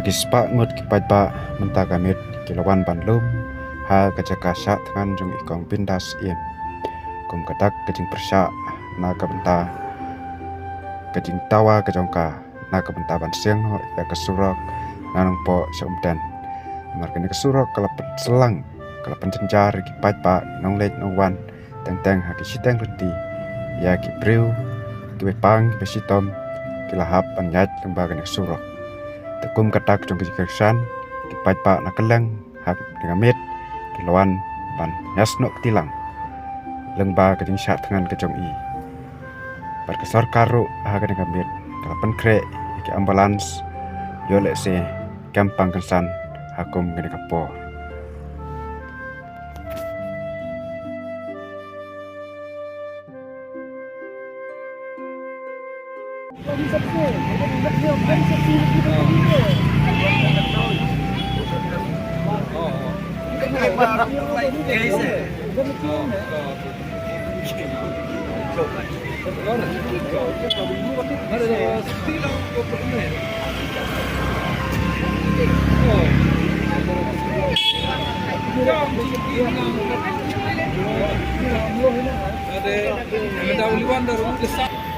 gispa ngut kipat pa mentagamit kilawan banlum ha kajakasa tangan jung ikong pindas iem kum katak kajing persya na kabenta kajing tawa kajongka na kabenta ban siang no ya kesurok nanong po syomdan markane kesurok kalapan selang kalapan cenjar kipat pa nong lej nong wan teng haki siteng reti ya ki priu ki bepang ki besitom kilahap anyat lembaga kesurok tekum katak jong kejikersan kipat pa nakelang hak dengamit kilawan ban yasno ketilang lengba kajing syak tangan kejong i berkesor karu haga dengamit kalapan kre ki ambulans yo lek se gampang kensan hakum gede kapo Ada